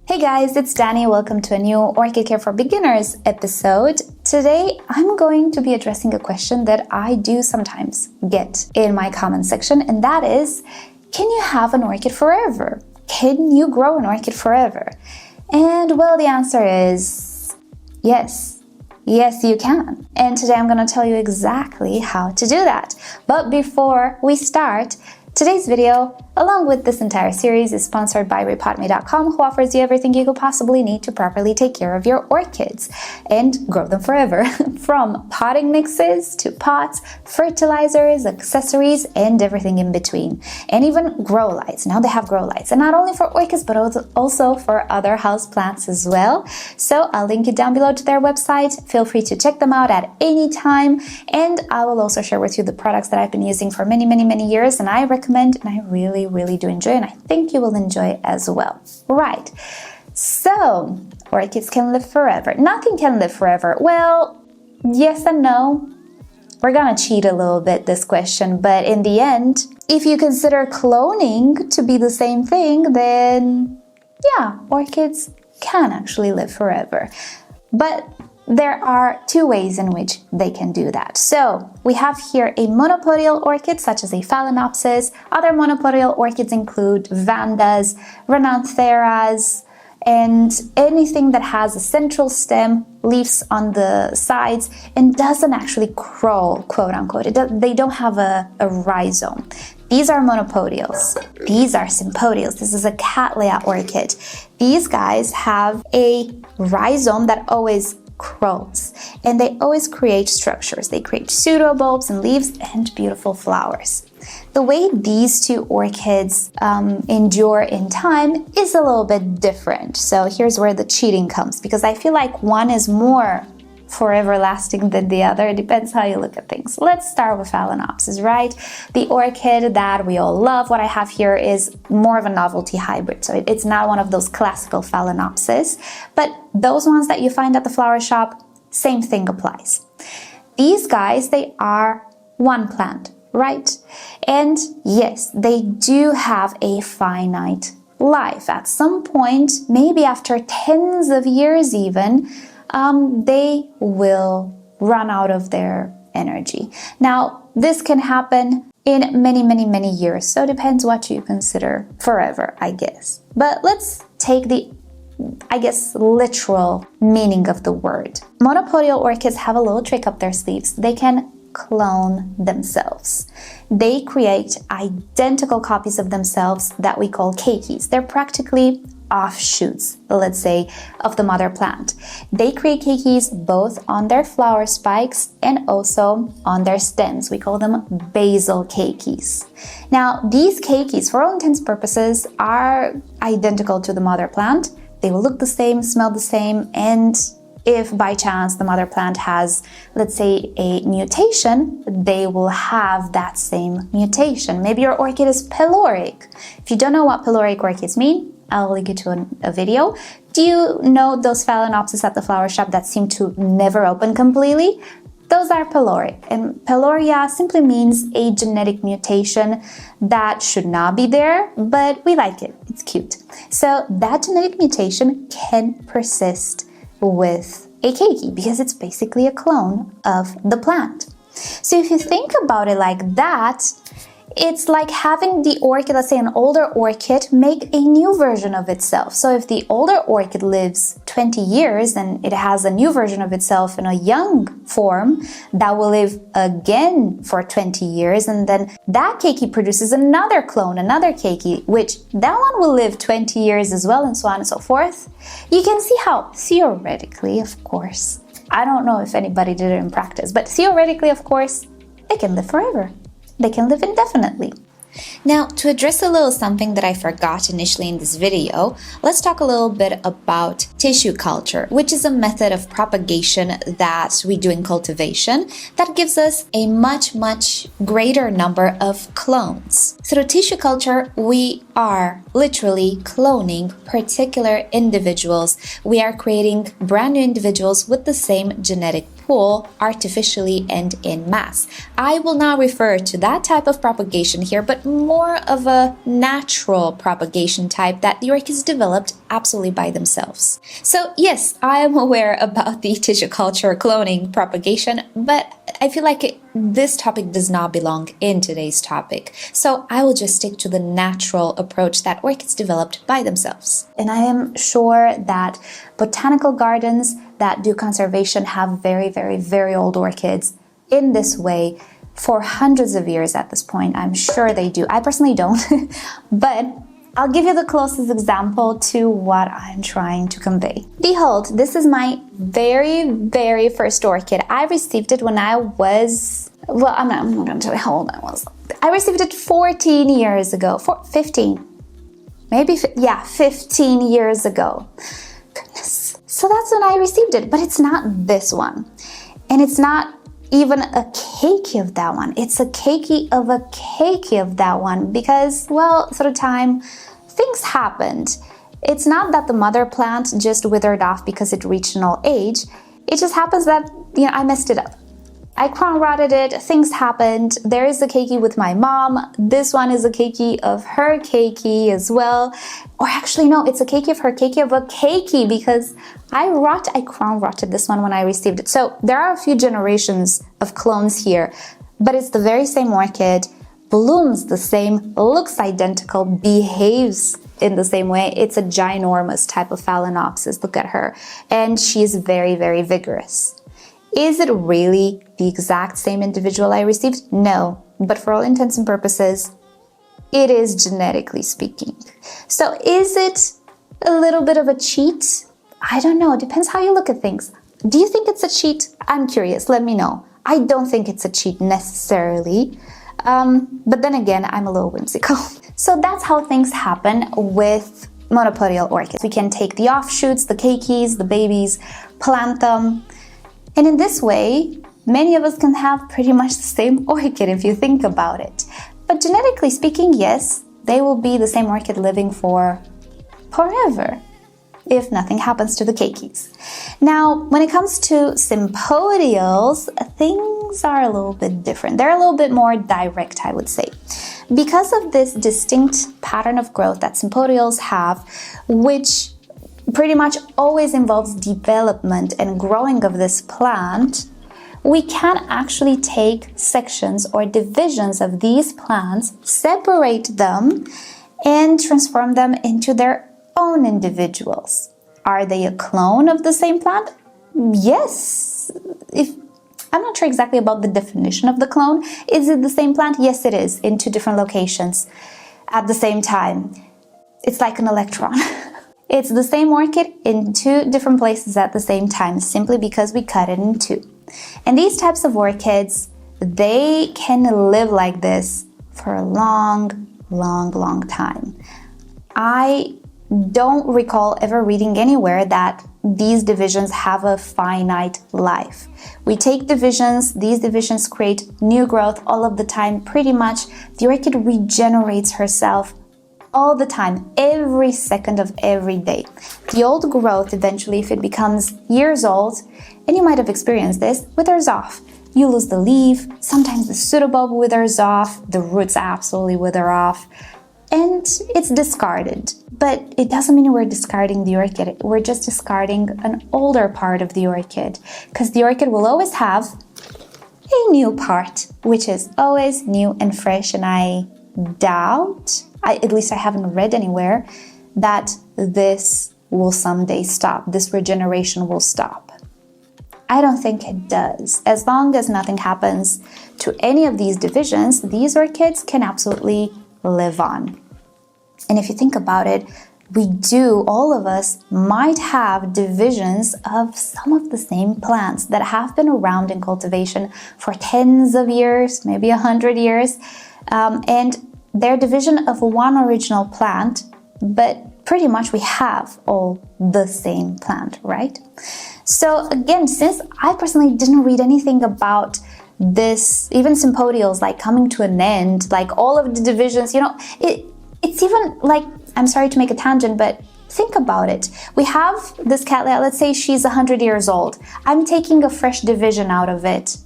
Hey guys, it's Danny. Welcome to a new Orchid Care for Beginners episode. Today, I'm going to be addressing a question that I do sometimes get in my comment section, and that is, can you have an orchid forever? Can you grow an orchid forever? And well, the answer is yes. Yes, you can. And today I'm going to tell you exactly how to do that. But before we start, today's video, along with this entire series, is sponsored by rePotme.com, who offers you everything you could possibly need to properly take care of your orchids and grow them forever. From potting mixes to pots, fertilizers, accessories, and everything in between. And even grow lights. Now they have grow lights. And not only for orchids, but also for other house plants as well. So I'll link it down below to their website. Feel free to check them out at any time. And I will also share with you the products that I've been using for many years. And I recommend, and I really do enjoy, and I think you will enjoy as well. Right, so orchids can live forever. Nothing can live forever. Well, yes and no. We're gonna cheat a little bit this question, but in the end, if you consider cloning to be the same thing, then yeah, orchids can actually live forever. But there are two ways in which they can do that. So we have here a monopodial orchid, such as a Phalaenopsis. Other monopodial orchids include Vandas, Renantheras, and anything that has a central stem, leaves on the sides, and doesn't actually crawl, quote unquote. They don't have a rhizome. These are monopodials. These are sympodials. This is a Cattleya orchid. These guys have a rhizome that always crawls, and they always create structures. They create pseudobulbs and leaves and beautiful flowers. The way these two orchids endure in time is a little bit different. So here's where the cheating comes, because I feel like one is more forever lasting than the other. It depends how you look at things. Let's start with Phalaenopsis, right? The orchid that we all love. What I have here is more of a novelty hybrid. So it's not one of those classical Phalaenopsis, but those ones that you find at the flower shop, same thing applies. These guys, they are one plant, right? And yes, they do have a finite life. At some point, maybe after tens of years even, they will run out of their energy. Now, this can happen in many years, so it depends what you consider forever, I guess. But let's take the, I guess, literal meaning of the word. Monopodial orchids have a little trick up their sleeves. They can clone themselves. They create identical copies of themselves that we call keikis. They're practically offshoots, let's say, of the mother plant. They create keikis both on their flower spikes and also on their stems. We call them basal keikis. Now, these keikis, for all intents and purposes, are identical to the mother plant. They will look the same, smell the same, and if by chance the mother plant has, let's say, a mutation, they will have that same mutation. Maybe your orchid is peloric. If you don't know what peloric orchids mean, I'll link it to a video. Do you know those Phalaenopsis at the flower shop that seem to never open completely? Those are peloric. And peloria simply means a genetic mutation that should not be there, but we like it. It's cute. So that genetic mutation can persist with a keiki because it's basically a clone of the plant. So if you think about it like that, it's like having the orchid, let's say an older orchid, make a new version of itself. So if the older orchid lives 20 years and it has a new version of itself in a young form that will live again for 20 years, and then that keiki produces another clone, another keiki, which that one will live 20 years as well, and so on and so forth. You can see how theoretically, of course, I don't know if anybody did it in practice, but theoretically, of course, they can live forever. They can live indefinitely. Now, to address a little something that I forgot initially in this video, let's talk a little bit about tissue culture, which is a method of propagation that we do in cultivation that gives us a much greater number of clones. Through tissue culture, we are literally cloning particular individuals. We are creating brand new individuals with the same genetic pool artificially and in mass. I will not refer to that type of propagation here, but more of a natural propagation type that the orchids developed absolutely by themselves. So yes, I am aware about the tissue culture cloning propagation, but I feel like this topic does not belong in today's topic. So I will just stick to the natural approach that orchids developed by themselves. And I am sure that botanical gardens that do conservation have very, very, very old orchids in this way for hundreds of years at this point. I'm sure they do. I personally don't, but I'll give you the closest example to what I'm trying to convey. Behold, this is my very, very first orchid. I received it when I was, well, I'm not going to tell you how old I was. I received it 14 years ago, 15 years ago. Goodness. So that's when I received it, but it's not this one. And it's not even a keiki of that one. It's a keiki of a keiki of that one because, well, through time, things happened. It's not that the mother plant just withered off because it reached an old age. It just happens that, I messed it up. I crown rotted it, things happened. There is a keiki with my mom. This one is a keiki of her keiki as well. Or actually, no, it's a keiki of her keiki of a keiki because I crown rotted this one when I received it. So there are a few generations of clones here, but it's the very same orchid, blooms the same, looks identical, behaves in the same way. It's a ginormous type of Phalaenopsis. Look at her. And she's very, very vigorous. Is it really the exact same individual I received? No, but for all intents and purposes, it is genetically speaking. So is it a little bit of a cheat? I don't know. It depends how you look at things. Do you think it's a cheat? I'm curious. Let me know. I don't think it's a cheat necessarily. But then again, I'm a little whimsical. So that's how things happen with monopodial orchids. We can take the offshoots, the keikis, the babies, plant them. And in this way, many of us can have pretty much the same orchid if you think about it. But genetically speaking, yes, they will be the same orchid living for forever if nothing happens to the keikis. Now, when it comes to sympodials, things are a little bit different. They're a little bit more direct, I would say. Because of this distinct pattern of growth that sympodials have, which pretty much always involves development and growing of this plant, we can actually take sections or divisions of these plants, separate them, and transform them into their own individuals. Are they a clone of the same plant? Yes. I'm not sure exactly about the definition of the clone. Is it the same plant? Yes, it is, in two different locations at the same time. It's like an electron. It's the same orchid in two different places at the same time, simply because we cut it in two. And these types of orchids, they can live like this for a long, long, long time. I don't recall ever reading anywhere that these divisions have a finite life. We take divisions, these divisions create new growth all of the time. Pretty much, the orchid regenerates herself all the time, every second of every day. The old growth eventually, if it becomes years old, and you might have experienced this, withers off. You lose the leaf, sometimes the pseudobulb withers off, the roots absolutely wither off, and it's discarded. But it doesn't mean we're discarding the orchid, we're just discarding an older part of the orchid, because the orchid will always have a new part, which is always new and fresh, and I doubt, at least I haven't read anywhere, that this will someday stop, this regeneration will stop. I don't think it does. As long as nothing happens to any of these divisions, these orchids can absolutely live on. And if you think about it, all of us might have divisions of some of the same plants that have been around in cultivation for tens of years, maybe 100 years, and they're division of one original plant, but pretty much we have all the same plant, right? So again, since I personally didn't read anything about this, even sympodials like coming to an end, like all of the divisions, it's even like, I'm sorry to make a tangent, but think about it. We have this cattleya, let's say she's 100 years old. I'm taking a fresh division out of it.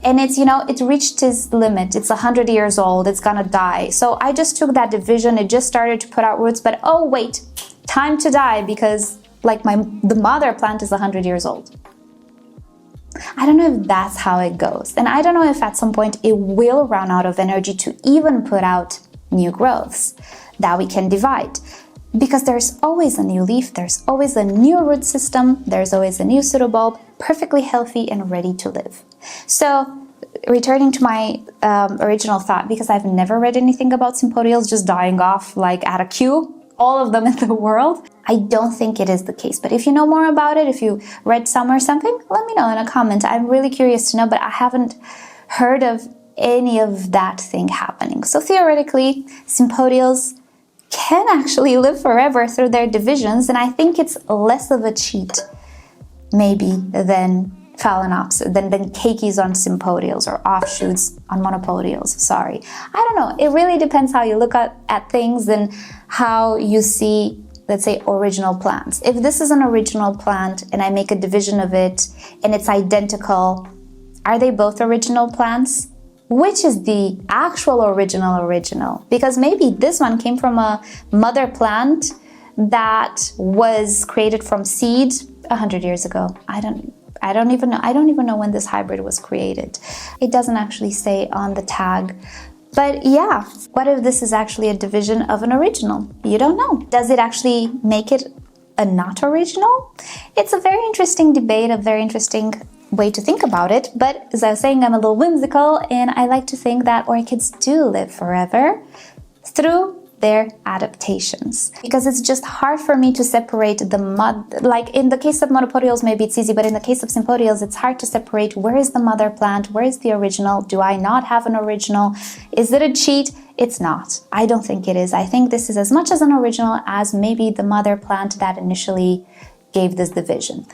And it's, you know, it reached its limit. It's 100 years old. It's gonna die. So I just took that division. It just started to put out roots. But oh wait, time to die because like the mother plant is 100 years old. I don't know if that's how it goes. And I don't know if at some point it will run out of energy to even put out new growths that we can divide. Because there's always a new leaf, there's always a new root system, there's always a new pseudobulb, perfectly healthy and ready to live. So, returning to my original thought, because I've never read anything about sympodials just dying off like at a queue, all of them in the world, I don't think it is the case. But if you know more about it, if you read some or something, let me know in a comment. I'm really curious to know, but I haven't heard of any of that thing happening. So theoretically, sympodials can actually live forever through their divisions, and I think it's less of a cheat, maybe, than phalaenopsis, than keikis on sympodials or offshoots on monopodials. Sorry. I don't know. It really depends how you look at things and how you see, let's say, original plants. If this is an original plant and I make a division of it and it's identical, are they both original plants? Which is the actual original? Because maybe this one came from a mother plant that was created from seed 100 years ago. I don't even know. I don't even know when this hybrid was created. It doesn't actually say on the tag. But yeah, what if this is actually a division of an original? You don't know. Does it actually make it a not original? It's a very interesting debate, a very interesting way to think about it, but as I was saying, I'm a little whimsical and I like to think that orchids do live forever through their adaptations, because it's just hard for me to separate like in the case of monopodials maybe it's easy, but in the case of sympodials it's hard to separate where is the mother plant, where is the original, do I not have an original, is it a cheat? It's not. I don't think it is. I think this is as much as an original as maybe the mother plant that initially gave this division.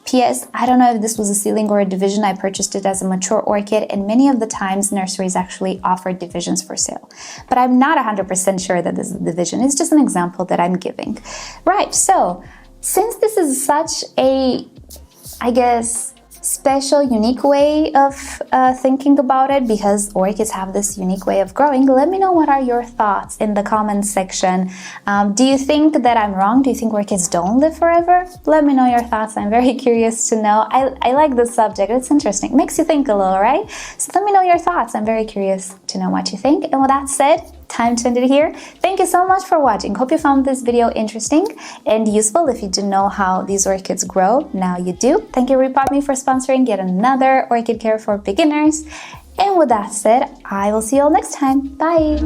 P.S. I don't know if this was a seedling or a division. I purchased it as a mature orchid, and many of the times nurseries actually offer divisions for sale. But I'm not 100% sure that this is a division. It's just an example that I'm giving. Right, so since this is such a, I guess, special, unique way of thinking about it, because orchids have this unique way of growing, let me know what are your thoughts in the comments section. Do you think that I'm wrong? Do you think orchids don't live forever? Let me know your thoughts. I'm very curious to know. I like this subject. It's interesting. It makes you think a little, right? So let me know your thoughts. I'm very curious to know what you think. And with that said, time to end it here. Thank you so much for watching. Hope you found this video interesting and useful. If you didn't know how these orchids grow, now you do. Thank you rePotme for sponsoring yet another orchid care for beginners. And with that said, I will see you all next time. Bye!